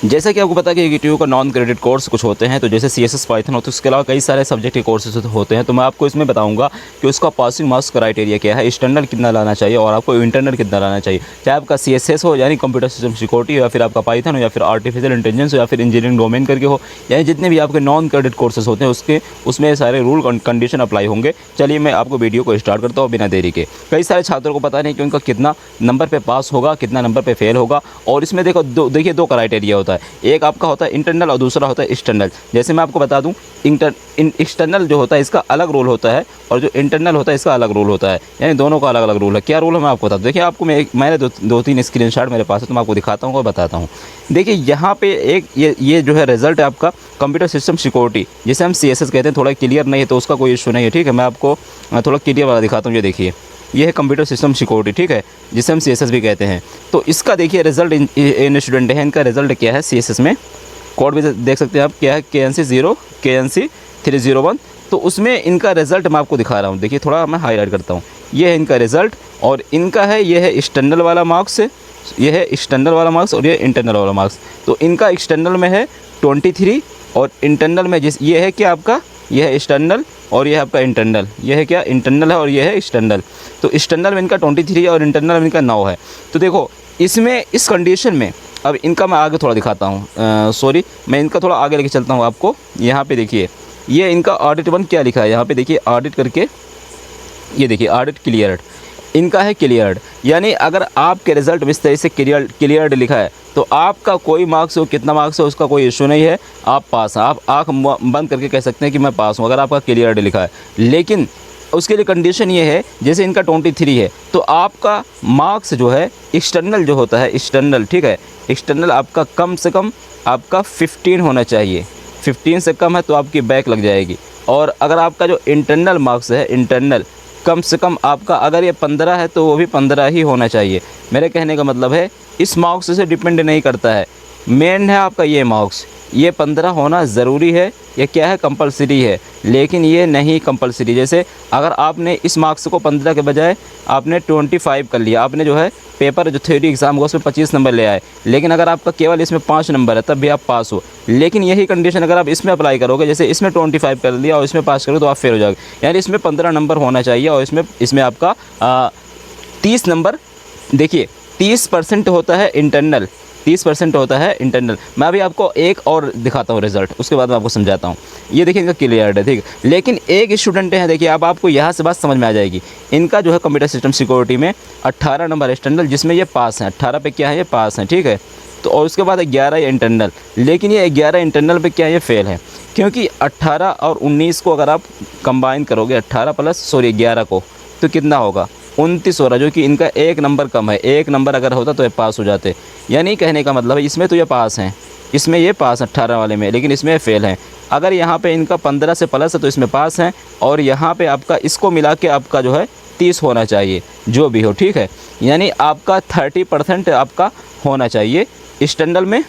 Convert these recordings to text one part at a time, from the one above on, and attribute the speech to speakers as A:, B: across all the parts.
A: जैसा कि आपको पता है कि यूट्यूब का नॉन क्रेडिट कोर्स कुछ होते हैं, तो जैसे CSS पाइथन होते हैं, उसके अलावा कई सारे सब्जेक्ट के कोर्सेज होते हैं। तो मैं आपको इसमें बताऊंगा कि उसका पासिंग मार्क्स क्राइटेरिया क्या है, स्टैंडर्ड कितना लाना चाहिए और आपको इंटरनल कितना लाना चाहिए। चाहे आपका CSS हो यानी कंप्यूटर सिस्टम सिक्योरिटी हो, या फिर आपका पाइथन हो, या फिर आर्टिफिशियल इंटेलिजेंस हो, या फिर इंजीनियरिंग डोमेन करके हो, यानी जितने भी आपके नॉन क्रेडिट कोर्सेज होते हैं उसमें सारे रूल कंडीशन अप्लाई होंगे। चलिए मैं आपको वीडियो को स्टार्ट करता हूँ बिना देरी के। कई सारे छात्रों को पता नहीं कि उनका कितना नंबर पर पास होगा, कितना नंबर पर फेल होगा। और इसमें देखिए दो क्राइटेरिया होता है, एक आपका होता है इंटरनल और दूसरा होता है एक्सटर्नल। जैसे मैं आपको बता दूं, एक्सटर्नल जो होता है इसका अलग रूल होता है और जो इंटरनल होता है इसका अलग रूल होता है, यानी दोनों का अलग अलग रूल है। क्या रूल है मैं आपको बता दूं। देखिए आपको मैंने दो तीन स्क्रीनशॉट मेरे पास है, तो मैं आपको दिखाता हूँ और बताता हूँ। देखिए यहाँ पे एक ये जो है रिजल्ट है आपका कंप्यूटर सिस्टम सिक्योरिटी, जिसे हम CSS कहते हैं। थोड़ा क्लियर नहीं है तो उसका कोई इशू नहीं है, ठीक है। मैं आपको थोड़ा क्लियर वाला दिखाता हूँ। ये देखिए, ये है कंप्यूटर सिस्टम सिक्योरिटी, ठीक है, जिसे हम CSS भी कहते हैं। तो इसका देखिए रिजल्ट इन स्टूडेंट है, इनका रिजल्ट क्या है CSS में, कोड भी देख सकते हैं आप, क्या है KNC 0 KNC 301। तो उसमें इनका रिजल्ट मैं आपको दिखा रहा हूँ। देखिए थोड़ा मैं हाईलाइट करता हूँ, ये है इनका रिजल्ट और इनका है, ये है एक्सटर्नल वाला मार्क्स, ये है एक्सटर्नल वाला मार्क्स और ये इंटरनल वाला मार्क्स। तो इनका एक्सटर्नल में है 23 और इंटरनल में ये है क्या आपका, ये है एक्सटर्नल और ये है आपका इंटरनल। ये है क्या, इंटरनल है और ये है एक्सटर्नल। तो एक्सटर्नल में इनका 23 और इंटरनल में इनका 9 है। तो देखो इसमें इस कंडीशन में अब इनका मैं आगे थोड़ा दिखाता हूँ, सॉरी मैं इनका थोड़ा आगे लेके चलता हूँ आपको। यहाँ पे देखिए ये इनका ऑडिट 1 क्या लिखा है, यहाँ पे देखिए ऑडिट करके, ये देखिए ऑडिट क्लियर्ड, इनका है क्लियर्ड। यानी अगर आपके रिजल्ट में इस तरह से क्लियर्ड लिखा है तो आपका कोई मार्क्स हो, कितना मार्क्स हो, उसका कोई इशू नहीं है, आप पास हैं। आप आँख बंद करके कह सकते हैं कि मैं पास हूँ अगर आपका क्लियर्ड लिखा है। लेकिन उसके लिए कंडीशन ये है, जैसे इनका 23 है तो आपका मार्क्स जो है एक्सटर्नल जो होता है, एक्सटर्नल, ठीक है, एक्सटर्नल आपका कम से कम आपका 15 होना चाहिए। 15 से कम है तो आपकी बैक लग जाएगी। और अगर आपका जो इंटरनल मार्क्स है, इंटरनल कम से कम आपका अगर ये 15 है तो वो भी 15 ही होना चाहिए। मेरे कहने का मतलब है इस मार्क्स से डिपेंड नहीं करता है, मेन है आपका ये मार्क्स, ये 15 होना ज़रूरी है, ये क्या है, कंपलसरी है। लेकिन ये नहीं कंपलसरी। जैसे अगर आपने इस मार्क्स को 15 के बजाय आपने 25 कर लिया, आपने जो है पेपर जो थ्योरी एग्ज़ाम होगा उसमें 25 नंबर ले आए, लेकिन अगर आपका केवल इसमें 5 नंबर है तब भी आप पास हो। लेकिन यही कंडीशन अगर आप इसमें अप्लाई करोगे, जैसे इसमें 25 कर लिया और इसमें पास करो तो आप फेल हो जाओगे। यानी इसमें 15 नंबर होना चाहिए और इसमें आपका 30 नंबर, देखिए 30% होता है इंटरनल, 30% होता है इंटरनल। मैं अभी आपको एक और दिखाता हूँ रिजल्ट, उसके बाद मैं आपको समझाता हूँ। ये देखिए इनका क्लियर है, ठीक है। लेकिन एक स्टूडेंट है, देखिए अब आपको यहाँ से बात समझ में आ जाएगी। इनका जो है कंप्यूटर सिस्टम सिक्योरिटी में 18 नंबर एक्सटर्नल, जिसमें ये पास हैं, 18 पे क्या है, ये पास हैं, ठीक है। तो और उसके बाद 11 इंटरनल, लेकिन ये 11 इंटरनल पे क्या है, ये फेल है। क्योंकि 18 और 19 को अगर आप कंबाइन करोगे, 18 प्लस 11 को, तो कितना होगा, 29 हो रहा, जो कि इनका एक नंबर कम है। एक नंबर अगर होता तो ये पास हो जाते। यानी कहने का मतलब है इसमें तो ये पास हैं, इसमें ये पास 18 वाले में, लेकिन इसमें फेल हैं। अगर यहाँ पे इनका 15 से प्लस है तो इसमें पास हैं, और यहाँ पे आपका इसको मिला के आपका जो है 30 होना चाहिए, जो भी हो, ठीक है। यानी आपका 30% आपका होना चाहिए एक्सटर्नल में,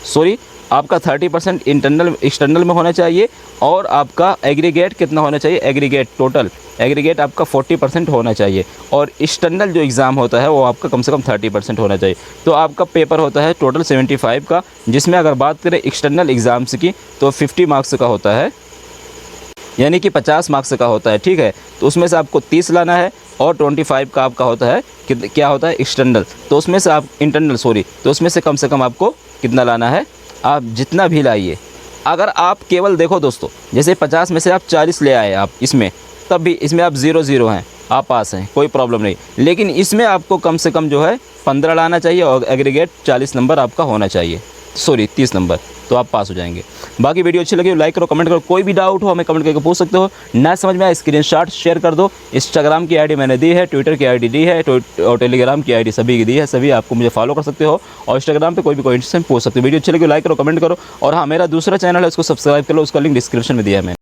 A: सॉरी आपका 30% इंटरनल एक्सटर्नल में होना चाहिए, और आपका एग्रीगेट कितना होना चाहिए, एग्रीगेट टोटल एग्रीगेट आपका 40% होना चाहिए। और एक्सटर्नल जो एग्ज़ाम होता है वो आपका कम से कम 30% होना चाहिए। तो आपका पेपर होता है टोटल 75 का, जिसमें अगर बात करें एक्सटर्नल एग्ज़ाम्स की तो 50 मार्क्स का होता है, यानी कि 50 मार्क्स का होता है, ठीक है। तो उसमें से आपको 30 लाना है और 25 का आपका होता है क्या होता है, एक्सटर्नल। तो उसमें से आप इंटरनल, सॉरी, तो उसमें से कम आपको कितना लाना है, आप जितना भी लाइए। अगर आप केवल देखो दोस्तों, जैसे 50 में से आप 40 ले आए आप इसमें, तब भी इसमें आप 0 हैं, आप पास हैं, कोई प्रॉब्लम नहीं। लेकिन इसमें आपको कम से कम जो है 15 लाना चाहिए और एग्रीगेट 40 नंबर आपका होना चाहिए, सॉरी 30 नंबर, तो आप पास हो जाएंगे। बाकी वीडियो अच्छी लगी तो लाइक करो, कमेंट करो, कोई भी डाउट हो हमें कमेंट करके पूछ सकते हो। ना समझ में आए स्क्रीनशॉट शेयर कर दो। इंस्टाग्राम की आईडी मैंने दी है, ट्विटर की आईडी दी है, और टेलीग्राम की आईडी सभी की दी है। सभी आपको मुझे फॉलो कर सकते हो और इंस्टाग्राम पे कोई भी क्वेश्चन पूछ सकते हो। वीडियो अच्छी लगी तो लाइक करो, कमेंट करो, और हाँ मेरा दूसरा चैनल है उसको सब्सक्राइब कर लो, उसका लिंक डिस्क्रिप्शन में दिया है मैंने।